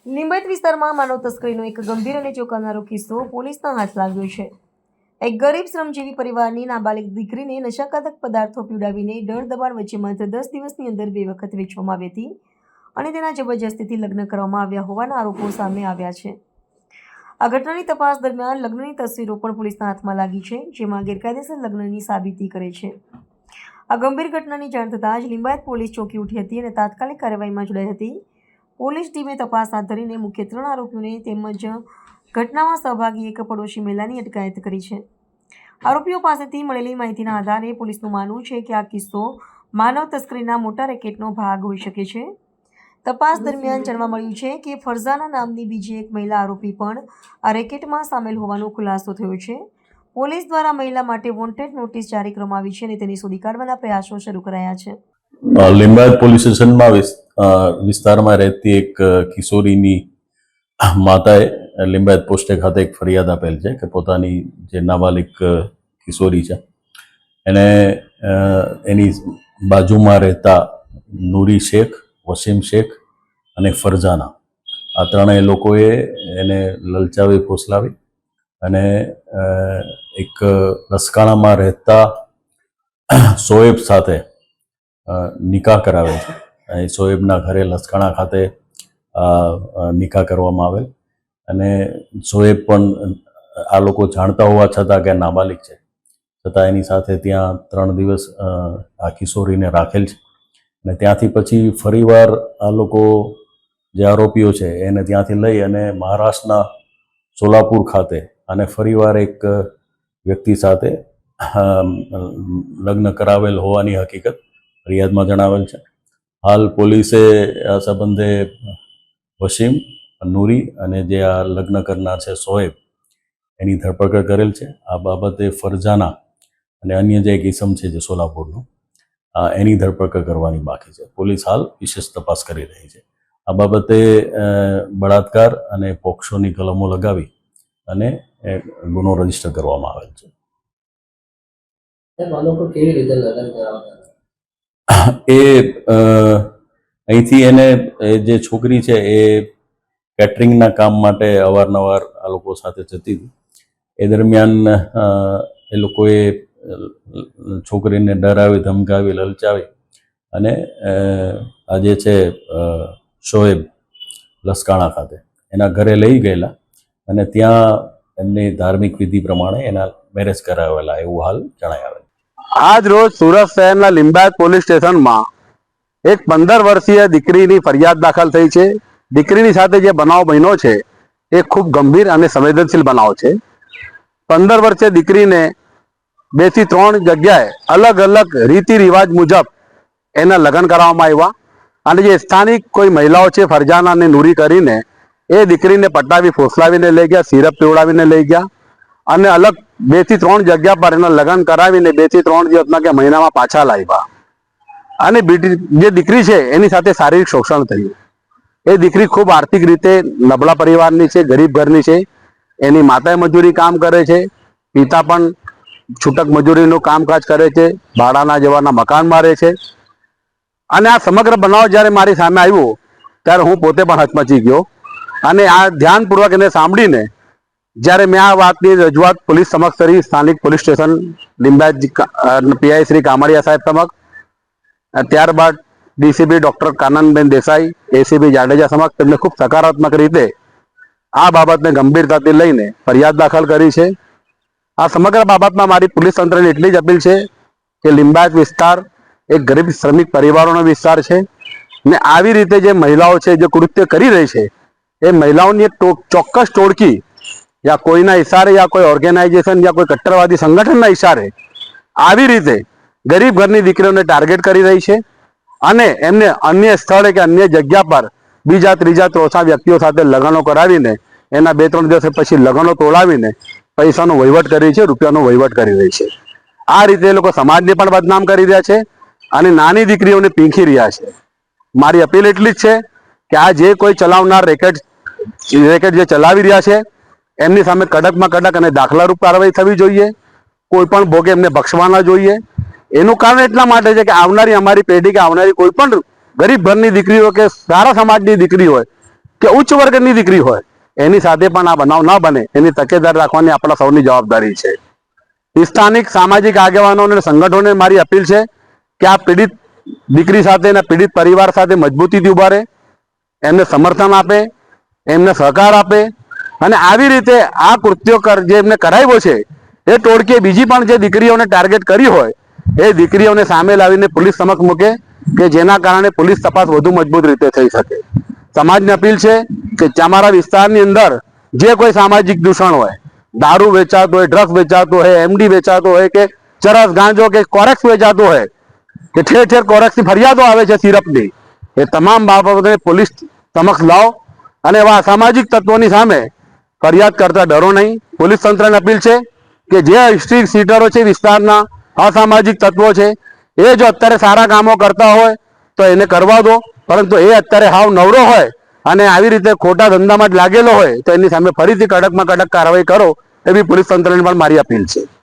લીંબત વિસ્તારમાં માનવ તસ્કરીનો એક ગંભીર અને ચોંકાવનારો કિસ્સો પોલીસના હાથ લાગ્યો છે। એક ગરીબ શ્રમજીવી પરિવારની નાબાલિગ દીકરીને નશાકારક પદાર્થો પીવડાવીને ડર દબાણ વચ્ચે માત્ર 10 દિવસની અંદર 2 વખત વેચવામાં આવી હતી અને તેના જબરજસ્તીથી લગ્ન કરવામાં આવ્યા હોવાના આરોપો સામે આવ્યા છે। આ ઘટનાની તપાસ દરમિયાન લગ્નની તસવીરો પણ પોલીસના હાથમાં લાગી છે, જેમાં ગેરકાયદેસર લગ્નની સાબિતી કરે છે। આ ગંભીર ઘટનાની જાણ થતાં જ લિંબાયત પોલીસ ચોંકી ઉઠી હતી અને તાત્કાલિક કાર્યવાહીમાં જોડાઈ હતી। પોલીસ ટીમે તપાસ હાથ ધરીને મુખ્ય 3 આરોપીઓને તેમજ ઘટનામાં સહભાગી એક પડોશી મહિલાની અટકાયત કરી છે। આરોપીઓ પાસેથી મળેલી માહિતીના આધારે પોલીસનું માનવું છે કે આ કિસ્સો માનવ તસ્કરીના મોટા રેકેટનો ભાગ હોઈ શકે છે। તપાસ દરમિયાન જાણવા મળ્યું છે કે ફરઝાના નામની બીજી એક મહિલા આરોપી પણ આ રેકેટમાં સામેલ હોવાનો ખુલાસો થયો છે। પોલીસ દ્વારા મહિલા માટે વોન્ટેડ નોટિસ જારી કરવામાં આવી છે અને તેની શોધી કાઢવાના પ્રયાસો શરૂ કરાયા છે। लिंबायत પોલીસ સ્ટેશનમાં વિસ્તારમાં રહેતી એક કિશોરીની માતાએ લિંબાયત પોસ્ટે ખાતે એક ફરિયાદ આપેલ છે કે પોતાની જે નાબાલિગ કિશોરી છે એને એની બાજુમાં રહેતા નૂરી શેખ, વસીમ શેખ અને ફરઝાના આ ત્રણેય લોકોએ એને લલચાવી ફોસલાવી અને એક લસકાણામાં રહેતા શોએબ સાથે નિકાહ કરાવેલ છે। શોએબના ઘરે લસકાણા ખાતે નિકાહ કરવામાં આવેલ અને શોએબ પણ આ લોકો જાણતા હોવા છતાં કે નાબાલિગ છે છતાં એની સાથે ત્યાં 3 દિવસ આ કિશોરીને રાખેલ છે અને ત્યાંથી પછી ફરીવાર આ લોકો જે આરોપીઓ છે એને ત્યાંથી લઈ અને મહારાષ્ટ્રના સોલાપુર ખાતે અને ફરીવાર એક વ્યક્તિ સાથે લગ્ન કરાવેલ હોવાની હકીકત ફરિયાદમાં જણાવેલ છે। હાલ પોલીસે આ સંબંધે વસીમ, નૂરી અને જે આ લગ્ન કરનાર છે શોએબ એની ધરપકડ કરેલ છે। આ બાબતે ફરઝાના અને અન્ય જે એક ઇસમ છે જે સોલાપુરનો એની ધરપકડ કરવાની બાકી છે। પોલીસ હાલ વિશેષ તપાસ કરી રહી છે। આ બાબતે બળાત્કાર અને પોક્સોની કલમો લગાવી અને ગુનો રજીસ્ટર કરવામાં આવેલ છે। એ અહીંથી એને જે છોકરી છે એ કેટરિંગના કામ માટે અવારનવાર આ લોકો સાથે જતી હતી। એ દરમિયાન એ લોકોએ છોકરીને ડરાવી, ધમકાવી, લલચાવી અને આ જે છે શોએબ લસકાણા ખાતે એના ઘરે લઈ ગયેલા અને ત્યાં એમની ધાર્મિક વિધિ પ્રમાણે એના મેરેજ કરાવેલા એવું હાલ જણાય આવેલ। આજ રોજ સુરત શહેરના લિંબાયત પોલીસ સ્ટેશનમાં એક 15 વર્ષીય દીકરીની ફરિયાદ દાખલ થઈ છે। દીકરીની સાથે જે બનાવ બન્યો છે એ ખૂબ ગંભીર અને સંવેદનશીલ બનાવ છે। 15 વર્ષીય દીકરીને 2 થી 3 જગ્યાએ અલગ અલગ રીતિ રિવાજ મુજબ એના લગ્ન કરવામાં આવ્યા અને જે સ્થાનિક કોઈ મહિલાઓ છે ફરજાના અને નૂરી કરીને એ દીકરીને પટાવી ફોસલાવીને લઈ ગયા, સિરપ પીવડાવીને લઈ ગયા અને અલગ 2 થી 3 જગ્યા પર એના લગ્ન કરાવીને 2 થી 3 દિવસના કે મહિનામાં પાછા લાવ્યા અને જે દીકરી છે એની સાથે શારીરિક શોષણ થયું। એ દીકરી ખૂબ આર્થિક રીતે નબળા પરિવારની છે, ગરીબ ઘરની છે। એની માતાએ મજૂરી કામ કરે છે, પિતા પણ છૂટક મજૂરીનું કામકાજ કરે છે, ભાડાના જેવાના મકાનમાં રહે છે અને આ સમગ્ર બનાવ જ્યારે મારી સામે આવ્યો ત્યારે હું પોતે પણ હચમચી ગયો અને આ ધ્યાનપૂર્વક એને સાંભળીને જ્યારે મેં આ વાતની રજૂઆત પોલીસ સમક્ષ કરી, સ્થાનિક police station Limbayat PI Shri Kamadiya સાહેબ સમક્ષ, ત્યારબાદ DCP doctor Kananben Desai, ACP Jadeja સમક્ષ તેમને ખૂબ સકારાત્મક રીતે આ બાબતને ગંભીરતાથી લઈને ફરિયાદ દાખલ કરી છે। આ સમગ્ર બાબતમાં મારી પોલીસ તંત્રને એટલી જ અપીલ છે કે લિંબાયત વિસ્તાર એક ગરીબ શ્રમિક પરિવારોનો વિસ્તાર છે ને આવી રીતે જે મહિલાઓ છે જે કૃત્ય કરી રહી છે એ મહિલાઓની એક ચોક્કસ ટોળકી યા કોઈના ઇશારે યા કોઈ ઓર્ગેનાઇઝેશન યા કોઈ કટ્ટરવાદી સંગઠનના ઇશારે આવી રીતે ગરીબ ઘરની દીકરીઓને ટાર્ગેટ કરી રહી છે અને એમને અન્ય સ્થળે કે અન્ય જગ્યા પર બીજા, ત્રીજા, ચોથા વ્યક્તિઓ સાથે લગ્નો કરાવીને એના 2-3 દિવસ પછી લગ્નો તોડાવીને પૈસાનો વહીવટ કરી છે, રૂપિયાનો વહીવટ કરી રહી છે। આ રીતે એ લોકો સમાજને પણ બદનામ કરી રહ્યા છે અને નાની દીકરીઓને પીંખી રહ્યા છે। મારી અપીલ એટલી જ છે કે આ જે કોઈ ચલાવનાર રેકેટ જે ચલાવી રહ્યા છે એમની સામે કડકમાં કડક અને દાખલારૂપ કાર્યવાહી થવી જોઈએ। કોઈ પણ ભોગે એમને બક્ષવા ન જોઈએ। એનું કારણ એટલા માટે છે કે આવનારી અમારી પેઢી કે આવનારી કોઈ પણ ગરીબ ઘરની દીકરી હોય કે સારા સમાજની દીકરી હોય કે ઉચ્ચ વર્ગની દીકરી હોય એની સાથે પણ આ બનાવ ન બને એની તકેદારી રાખવાની આપણા સૌની જવાબદારી છે. સ્થાનિક સામાજિક આગેવાનો અને સંગઠનોને મારી અપીલ છે કે આ પીડિત દીકરી સાથે અને પીડિત પરિવાર સાથે મજબૂતીથી ઉભા રહે, એમને સમર્થન આપે, એમને સહકાર આપે અને આવી રીતે આ કૃત્યો જે એમને કરાવ્યો છે એ ટોળકીએ બીજી પણ જે દીકરીઓને ટાર્ગેટ કરી હોય એ દીકરીઓને સામે લાવીને પોલીસ સમક્ષ મૂકે કે જેના કારણે પોલીસ તપાસ વધુ મજબૂત રીતે થઈ શકે. સમાજને અપીલ છે કે તમારા વિસ્તારની અંદર જે કોઈ સામાજિક દૂષણ હોય, દારૂ વેચાતો હોય, ડ્રગ્સ વેચાતો હોય, એમડી વેચાતો હોય કે ચરસ ગાંજો કે કોરેક્સ વેચાતો હોય કે ઠેર ઠેર કોરેક્સની ફરિયાદો આવે છે સિરપની, એ તમામ બાબતોને પોલીસ સમક્ષ લાવો અને એવા અસામાજિક તત્વોની સામે ફરિયાદ કરતા ડરો નહીં. પોલીસ તંત્રને અપીલ છે કે જે સ્ટ્રીટ સીટરો છે, વિસ્તારના અસામાજિક તત્વો છે, એ જો અત્યારે સારા કામો કરતા હોય તો એને કરવા દો, પરંતુ એ અત્યારે હાવ નવરો હોય અને આવી રીતે ખોટા ધંધામાં જ લાગેલો હોય તો એની સામે ફરીથી કડકમાં કડક કાર્યવાહી કરો એવી પોલીસ તંત્રને પણ મારી અપીલ છે.